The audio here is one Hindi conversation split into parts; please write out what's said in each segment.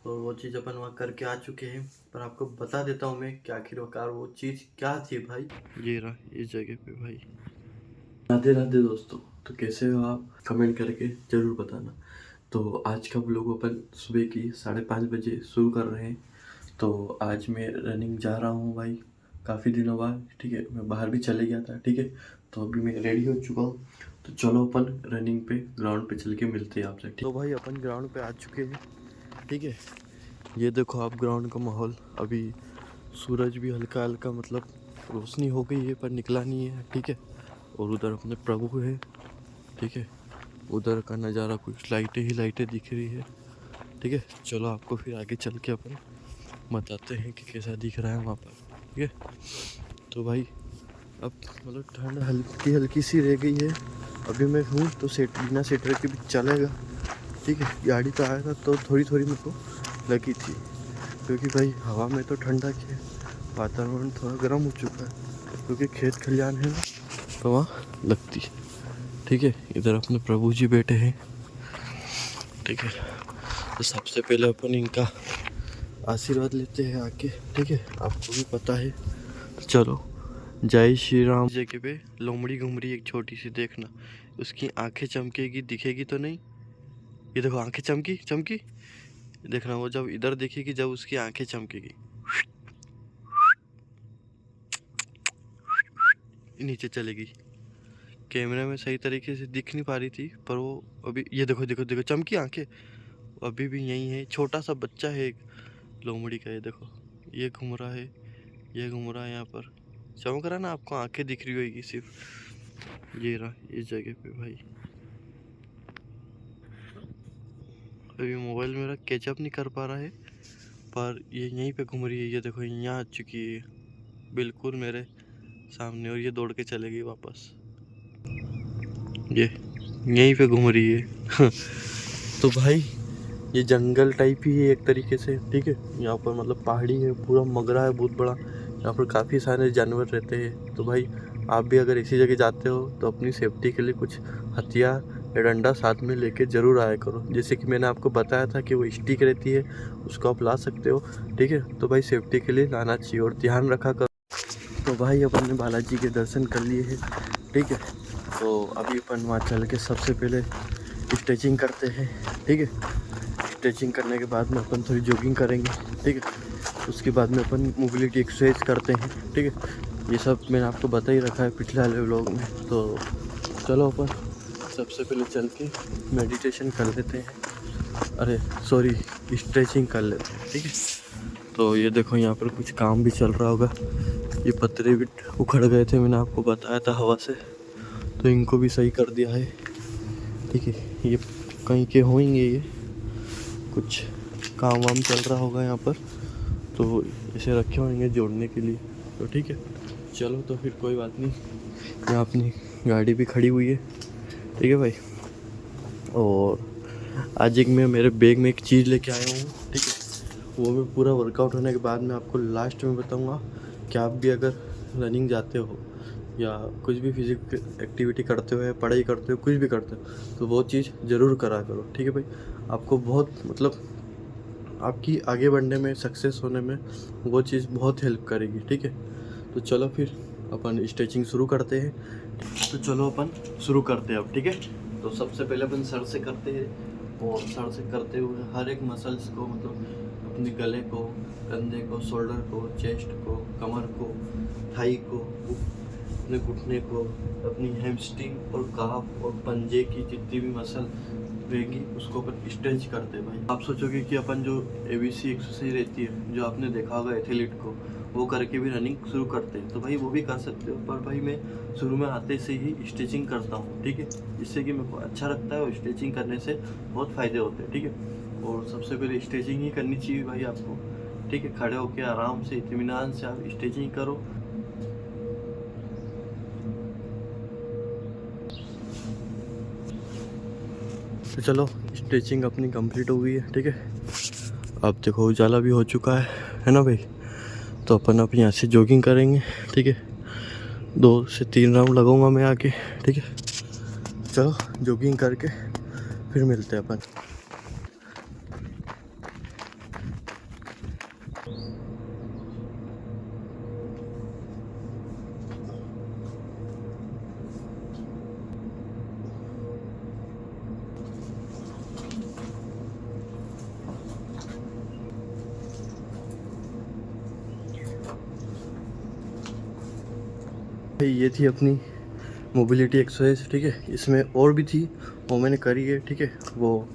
और वो चीज़ अपन वहाँ करके आ चुके हैं। पर आपको बता देता हूँ मैं कि आखिरकार वो चीज़ क्या थी भाई। ये रहा इस जगह पे भाई। राधे राधे दोस्तों, तो कैसे हो आप? कमेंट करके ज़रूर बताना। तो आज का व्लॉग अपन सुबह की 5:30 बजे शुरू कर रहे हैं। तो आज मैं रनिंग जा रहा हूँ भाई, काफ़ी दिनों बाद। ठीक है, मैं बाहर भी चले गया था। ठीक है, तो अभी मैं रेडी हो चुका हूँ। तो चलो अपन रनिंग पे ग्राउंड पे चल के मिलते हैं आपसे। तो भाई अपन ग्राउंड पे आ चुके हैं। ठीक है, ये देखो आप ग्राउंड का माहौल। अभी सूरज भी हल्का हल्का मतलब रोशनी हो गई है पर निकला नहीं है। ठीक है, और उधर अपने प्रभु है। ठीक है, उधर का नज़ारा कुछ लाइटें ही लाइटें दिख रही है। ठीक है, चलो आपको फिर आगे चल के अपन बताते हैं कि कैसा दिख रहा है वहाँ पर। ठीक है, तो भाई अब मतलब ठंड हल्की हल्की सी रह गई है। अभी मैं हूँ तो बिना स्वेटर के भी चलेगा। ठीक है, गाड़ी तो आया था तो थोड़ी थोड़ी मेरे को लगी थी, क्योंकि भाई हवा में तो ठंडा की है, वातावरण थोड़ा गर्म हो चुका है, क्योंकि खेत खलियान है ना, तो वहाँ लगती है। ठीक है, इधर अपने प्रभु जी बैठे हैं। ठीक है, तो सबसे पहले अपन इनका आशीर्वाद लेते हैं आके। ठीक है, आपको भी पता है। चलो, जय श्री राम। जगह पे लोमड़ी घूम रही है एक छोटी सी, देखना उसकी आंखें चमकेगी, दिखेगी तो नहीं। ये देखो आंखें चमकी चमकी, देखना वो जब इधर दिखेगी, जब उसकी आंखें चमकेगी नीचे चलेगी। कैमरे में सही तरीके से दिख नहीं पा रही थी, पर वो अभी ये देखो देखो देखो चमकी आंखें, अभी भी यही है। छोटा सा बच्चा है एक लोमड़ी का, ये देखो ये घूम रहा है, ये घूम रहा है यहाँ पर। चमक रहा ना, आपको आंखें दिख रही होगी सिर्फ। ये रहा इस जगह पे भाई। अभी मोबाइल मेरा कैचअप नहीं कर पा रहा है, पर ये यहीं पे घूम रही है। ये देखो यहाँ आ चुकी है बिल्कुल मेरे सामने, और ये दौड़ के चलेगी वापस। ये यहीं पे घूम रही है तो भाई ये जंगल टाइप ही है एक तरीके से। ठीक है, यहाँ पर मतलब पहाड़ी है, पूरा मगरा है बहुत बड़ा। यहाँ पर काफ़ी सारे जानवर रहते हैं। तो भाई आप भी अगर इसी जगह जाते हो तो अपनी सेफ्टी के लिए कुछ हथियार या डंडा साथ में लेके ज़रूर आया करो। जैसे कि मैंने आपको बताया था कि वो स्टिक रहती है, उसको आप ला सकते हो। ठीक है, तो भाई सेफ्टी के लिए लाना चाहिए और ध्यान रखा करो। तो भाई अपन ने बालाजी के दर्शन कर लिए हैं। ठीक है, तो अभी अपन वहाँ चल के सबसे पहले स्ट्रेचिंग करते हैं। ठीक है, स्ट्रेचिंग करने के बाद में अपन थोड़ी जॉगिंग करेंगे। ठीक है, उसके बाद में अपन मोबिलिटी एक्सरसाइज करते हैं। ठीक है, ये सब मैंने आपको बता ही रखा है पिछले वाले व्लॉग में। तो चलो अपन सबसे पहले चल के मेडिटेशन कर लेते हैं, अरे सॉरी स्ट्रेचिंग कर लेते हैं। ठीक है, तो ये देखो यहाँ पर कुछ काम भी चल रहा होगा। ये पत्ते भी उखड़ गए थे, मैंने आपको बताया था हवा से, तो इनको भी सही कर दिया है। ठीक है, ये कहीं के होंगे, ये कुछ काम वाम चल रहा होगा यहाँ पर, तो इसे रखे होंगे जोड़ने के लिए। तो ठीक है, चलो तो फिर कोई बात नहीं। यहाँ अपनी गाड़ी भी खड़ी हुई है। ठीक है भाई, और आज एक मैं मेरे बैग में एक चीज़ लेके आया हूँ। ठीक है, वो मैं पूरा वर्कआउट होने के बाद में आपको लास्ट में बताऊँगा कि आप भी अगर रनिंग जाते हो या कुछ भी फिजिकल एक्टिविटी करते हो या पढ़ाई करते हो, कुछ भी करते हो, तो वो चीज़ ज़रूर करा करो। ठीक है भाई, आपको बहुत मतलब आपकी आगे बढ़ने में, सक्सेस होने में वो चीज़ बहुत हेल्प करेगी। ठीक है, तो चलो फिर अपन स्ट्रेचिंग शुरू करते हैं। तो चलो अपन शुरू करते हैं अब। ठीक है, तो सबसे पहले अपन सर से करते हैं, और सर से करते हुए हर एक मसल्स को, मतलब अपने गले को, कंधे को, शोल्डर को, चेस्ट को, कमर को, थाई को, अपने घुटने को, अपनी हैमस्ट्रिंग और काफ और पंजे की जितनी भी मसल रहेगी उसको अपन स्ट्रेच करते हैं भाई। आप सोचोगे कि अपन जो एबीसी एक्सरसाइज रहती है, जो आपने देखा होगा एथलीट को, वो करके भी रनिंग शुरू करते हैं, तो भाई वो भी कर सकते हो। पर भाई मैं शुरू में आते से ही स्ट्रेचिंग करता हूँ। ठीक है, जिससे कि मेरे को अच्छा लगता है, और स्ट्रेचिंग करने से बहुत फ़ायदे होते हैं। ठीक है, और सबसे पहले स्ट्रेचिंग ही करनी चाहिए भाई आपको। ठीक है, खड़े होकर आराम से इत्मीनान से आप स्ट्रेचिंग करो। तो चलो स्ट्रेचिंग अपनी कंप्लीट हो गई है। ठीक है, अब देखो उजाला भी हो चुका है ना भाई। तो अपन अब यहाँ से जॉगिंग करेंगे। ठीक है, 2 से 3 राउंड लगाऊंगा मैं आके। ठीक है, चलो जॉगिंग करके फिर मिलते हैं अपन। ये थी अपनी मोबिलिटी एक्सरसाइज, ठीक है। इसमें और भी थी, वो मैंने करी है, ठीक है। वो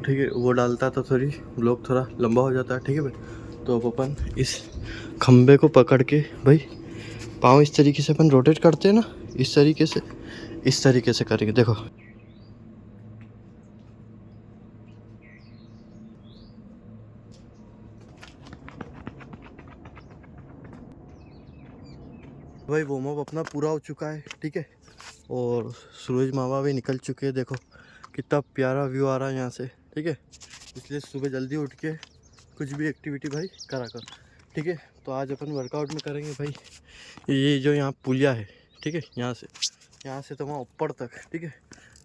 ठीक है, वो डालता तो थोड़ी ब्लॉग थोड़ा लंबा हो जाता है, ठीक है भाई। तो अब अपन इस खंबे को पकड़ के भाई पाँव इस तरीके से अपन रोटेट करते हैं ना, इस तरीके से करेंगे, देखो। भाई वार्म अप अपना पूरा हो चुका है, ठीक है। और सूरज मामा भी निकल चुके हैं, देखो कितना प्यारा व्यू आ रहा है यहाँ से, ठीक है। इसलिए सुबह जल्दी उठ के कुछ भी एक्टिविटी भाई करा कर, ठीक है। तो आज अपन वर्कआउट में करेंगे भाई, ये जो यहाँ पुलिया है, ठीक है, यहाँ से तो वहाँ ऊपर तक, ठीक है।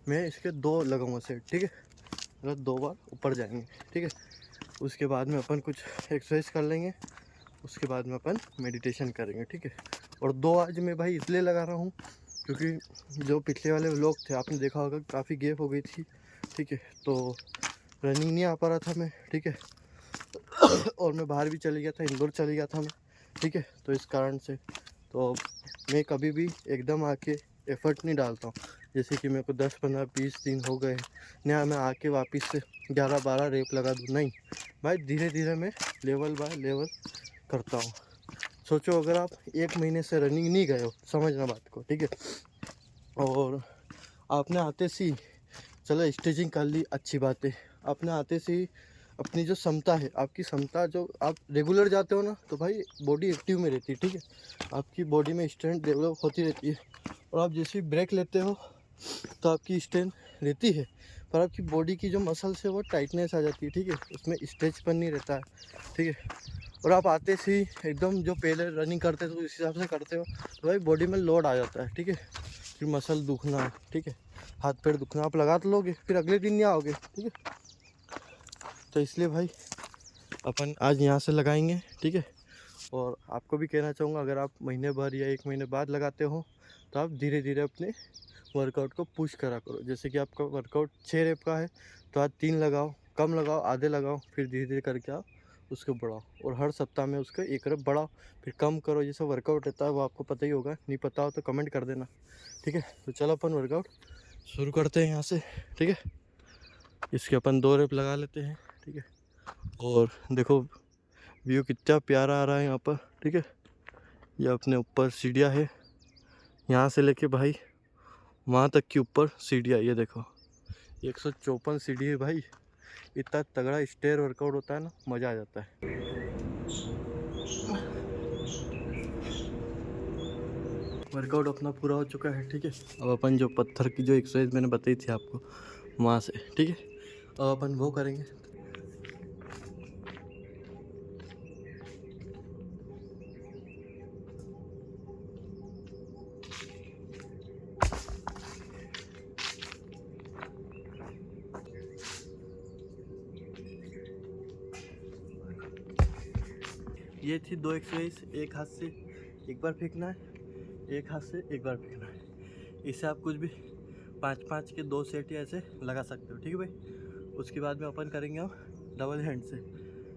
मैं इसके 2 लगाऊंगा सेट, ठीक है। मतलब 2 बार ऊपर जाएंगे, ठीक है। उसके बाद में अपन कुछ एक्सरसाइज कर लेंगे, उसके बाद में अपन मेडिटेशन करेंगे, ठीक है। और 2 आज मैं भाई इसलिए लगा रहा हूँ क्योंकि जो पिछले वाले व्लॉग थे आपने देखा होगा काफ़ी गैप हो गई थी, ठीक है। तो रनिंग नहीं आ पा रहा था मैं, ठीक है। और मैं बाहर भी चले गया था, इंदौर चले गया था मैं, ठीक है। तो इस कारण से तो मैं कभी भी एकदम आके एफर्ट नहीं डालता हूँ, जैसे कि मेरे को 10 15 20 दिन हो गए ना, मैं आके वापस से 11 12 रेप लगा दूँ, नहीं भाई। धीरे धीरे मैं लेवल बाय लेवल करता हूँ। सोचो अगर आप 1 महीने से रनिंग नहीं गए हो, समझना बात को, ठीक है। और आपने आते से ही चलो स्टेचिंग कर ली, अच्छी बात है। आपने आते से ही अपनी जो क्षमता है, आपकी क्षमता जो आप रेगुलर जाते हो ना, तो भाई बॉडी एक्टिव में रहती है, ठीक है। आपकी बॉडी में स्ट्रेंथ डेवलप होती रहती है। और आप जैसे ही ब्रेक लेते हो तो आपकी स्ट्रेंथ रहती है, पर आपकी बॉडी की जो मसल्स है वो टाइटनेस आ जाती है, ठीक है। उसमें स्ट्रेचपन नहीं रहता है, ठीक है। और आप आते से ही एकदम जो पहले रनिंग करते थे उस हिसाब से करते हो तो भाई बॉडी में लोड आ जाता है, ठीक है। फिर मसल दुखना, ठीक है, हाथ पैर दुखना आप लगा तो लोगे, फिर अगले दिन नहीं आओगे, ठीक है। तो इसलिए भाई अपन आज यहाँ से लगाएंगे, ठीक है। और आपको भी कहना चाहूँगा, अगर आप महीने भर या 1 महीने बाद लगाते हो तो आप धीरे धीरे अपने वर्कआउट को पुश करा करो। जैसे कि आपका वर्कआउट 6 रेप का है तो आज 3 लगाओ, कम लगाओ, आधे लगाओ, फिर धीरे धीरे करके आप उसको बढ़ाओ। और हर सप्ताह में उसका 1 रेप बढ़ाओ, फिर कम करो। जैसे वर्कआउट रहता है वो आपको पता ही होगा, नहीं पता हो तो कमेंट कर देना, ठीक है। तो चलो अपन वर्कआउट शुरू करते हैं यहाँ से, ठीक है। इसके अपन 2 रेप लगा लेते हैं, ठीक है। और देखो व्यू कितना प्यारा आ रहा है यहाँ पर, ठीक है। ये अपने ऊपर सीढ़ियाँ है, यहाँ से लेके भाई वहाँ तक की ऊपर सीढ़ियाँ, ये देखो 154 सीढ़ी है भाई। इतना तगड़ा स्टेयर वर्कआउट होता है ना, मज़ा आ जाता है। वर्कआउट अपना पूरा हो चुका है, ठीक है। अब अपन जो पत्थर की जो एक्सरसाइज मैंने बताई थी आपको वहाँ से, ठीक है, अब अपन वो करेंगे। ये थी 2 एक्सरसाइज, एक हाथ से एक बार फेंकना है, एक हाथ से एक बार फेंकना है। इससे आप कुछ भी 5-5 के 2 सेट या ऐसे लगा सकते हो, ठीक है भाई। उसके बाद में अपन करेंगे हम डबल हैंड से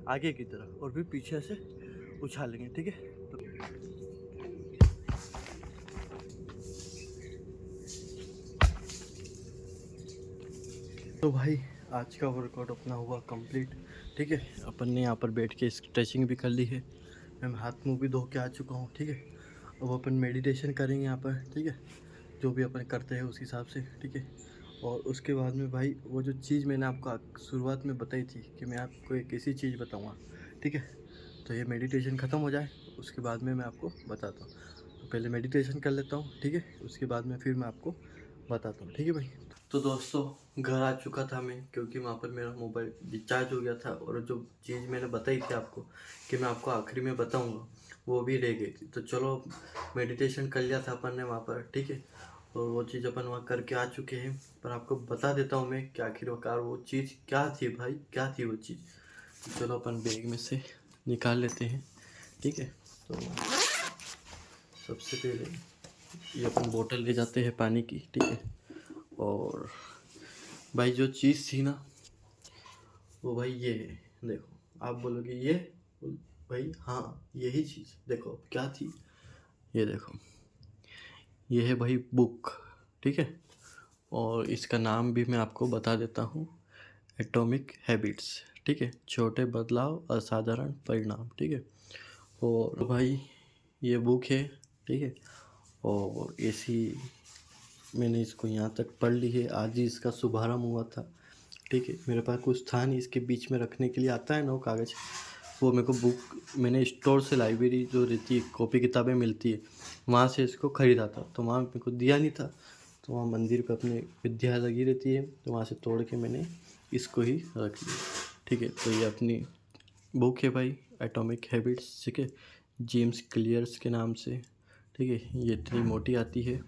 आगे की तरफ और फिर पीछे से उछालेंगे, ठीक है। तो भाई आज का वर्कआउट अपना हुआ कंप्लीट, ठीक है। अपन ने यहाँ पर बैठ के स्ट्रेचिंग भी कर ली है, मैं हाथ मुँह भी धो के आ चुका हूँ, ठीक है। अब अपन मेडिटेशन करेंगे यहाँ पर, ठीक है, जो भी अपन करते हैं उस हिसाब से, ठीक है। और उसके बाद में भाई वो जो चीज़ मैंने आपको शुरुआत में बताई थी कि मैं आपको एक ऐसी चीज़ बताऊँगा, ठीक है। तो ये मेडिटेशन ख़त्म हो जाए उसके बाद में मैं आपको बताता हूँ। तो पहले मेडिटेशन कर लेता हूँ, ठीक है, उसके बाद में फिर मैं आपको बताता हूँ, ठीक है भाई। तो दोस्तों घर आ चुका था मैं, क्योंकि वहाँ पर मेरा मोबाइल डिस्चार्ज हो गया था और जो चीज़ मैंने बताई थी आपको कि मैं आपको आखिरी में बताऊँगा वो भी रह गई थी। तो चलो मेडिटेशन कर लिया था अपन ने वहाँ पर, ठीक है। और वो चीज़ अपन वहाँ करके आ चुके हैं, पर आपको बता देता हूँ मैं कि आखिरकार वो चीज़ क्या थी भाई, क्या थी वो चीज़। तो चलो अपन बैग में से निकाल लेते हैं, ठीक है। तो सबसे पहले ये अपन बोतल ले जाते हैं पानी की, ठीक है। और भाई जो चीज़ थी ना वो भाई ये है, देखो आप बोलोगे ये भाई, हाँ यही चीज़, देखो क्या थी, ये देखो ये है भाई बुक, ठीक है। और इसका नाम भी मैं आपको बता देता हूँ, एटॉमिक हैबिट्स, ठीक है। छोटे बदलाव असाधारण परिणाम, ठीक है। और भाई ये बुक है, ठीक है। और ऐसी मैंने इसको यहाँ तक पढ़ ली है, आज ही इसका शुभारंभ हुआ था, ठीक है। मेरे पास कुछ था नहीं, इसके बीच में रखने के लिए आता है ना वो कागज़, वो मेरे को बुक मैंने स्टोर से, लाइब्रेरी जो रहती है कॉपी किताबें मिलती है, वहाँ से इसको ख़रीदा था। तो वहाँ मेरे को दिया नहीं था, तो वहाँ मंदिर पे अपने विद्या लगी रहती है, तो वहाँ से तोड़ के मैंने इसको ही रख लिया, ठीक है। तो ये अपनी बुक है भाई, एटॉमिक हैबिट्स, ठीक है, जेम्स क्लियर्स के नाम से, ठीक है। ये इतनी मोटी आती है,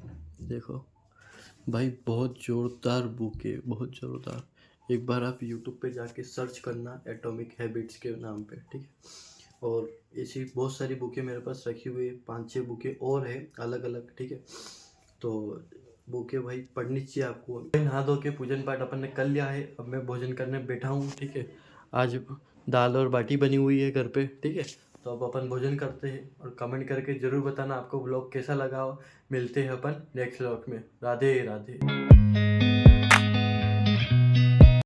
देखो भाई, बहुत ज़ोरदार बुक है, बहुत ज़ोरदार। एक बार आप यूट्यूब पे जाके सर्च करना एटॉमिक हैबिट्स के नाम पे, ठीक है। और ऐसी बहुत सारी बुकें मेरे पास रखी हुई है, 5-6 बुकें और है अलग अलग, ठीक है। तो बुकें भाई पढ़नी चाहिए आपको। नहा धो के पूजन पाठ अपन ने कर लिया है, अब मैं भोजन करने बैठा हूँ, ठीक है। आज दाल और बाटी बनी हुई है घर पे, ठीक है। तो अब अपन भोजन करते हैं, और कमेंट करके ज़रूर बताना आपको ब्लॉग कैसा लगा हो। मिलते हैं अपन नेक्स्ट व्लॉग में। राधे राधे।